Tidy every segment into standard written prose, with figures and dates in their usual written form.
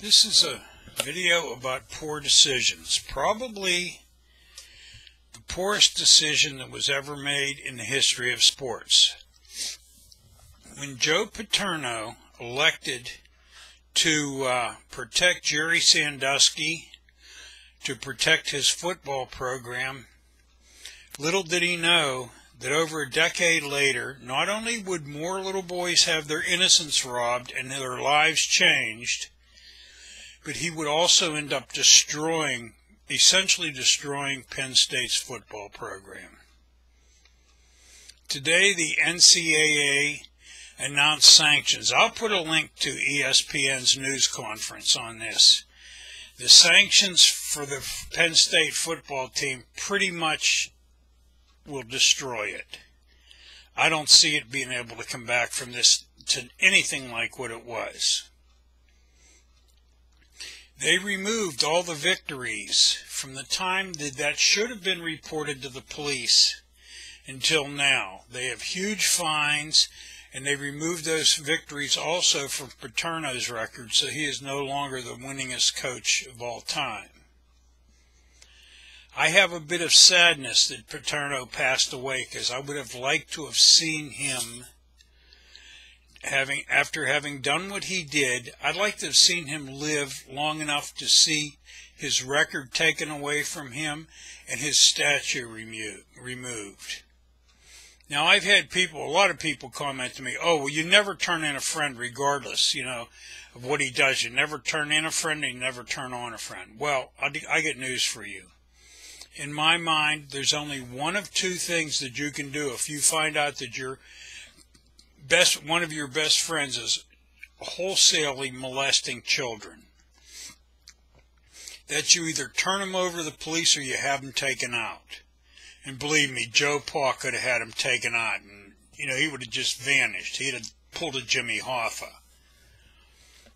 This is a video about poor decisions. Probably the poorest decision that was ever made in the history of sports. When Joe Paterno elected to protect Jerry Sandusky, to protect his football program, little did he know that over a decade later, not only would more little boys have their innocence robbed and their lives changed, but he would also end up essentially destroying Penn State's football program. Today, the NCAA announced sanctions. I'll put a link to ESPN's news conference on this. The sanctions for the Penn State football team pretty much will destroy it. I don't see it being able to come back from this to anything like what it was. They removed all the victories from the time that should have been reported to the police until now. They have huge fines, and they removed those victories also from Paterno's record, so he is no longer the winningest coach of all time. I have a bit of sadness that Paterno passed away, because I would have liked to have seen him after having done what he did. I'd like to have seen him live long enough to see his record taken away from him and his statue removed. Now, I've had a lot of people comment to me, oh, well, you never turn in a friend regardless, of what he does. You never turn in a friend, and you never turn on a friend. Well, I get news for you. In my mind, there's only one of two things that you can do if you find out that one of your best friends is wholesalely molesting children. That you either turn them over to the police or you have them taken out. And believe me, Joe Pa could have had him taken out, and he would have just vanished. He'd have pulled a Jimmy Hoffa.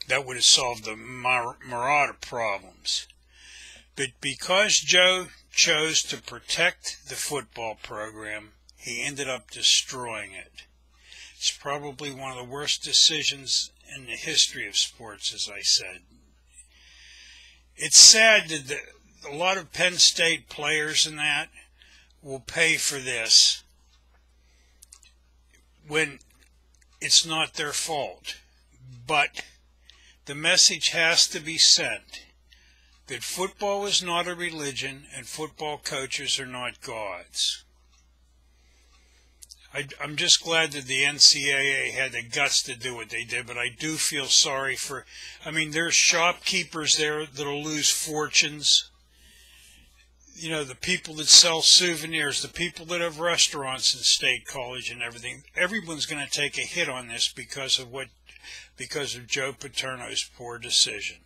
That would have solved the Marauder problems. But because Joe chose to protect the football program, he ended up destroying it. It's probably one of the worst decisions in the history of sports, as I said. It's sad that a lot of Penn State players and that will pay for this when it's not their fault. But the message has to be sent that football is not a religion and football coaches are not gods. I'm just glad that the NCAA had the guts to do what they did, but I do feel sorry there's shopkeepers there that'll lose fortunes. The people that sell souvenirs, the people that have restaurants in State College and everything. Everyone's going to take a hit on this because of Joe Paterno's poor decision.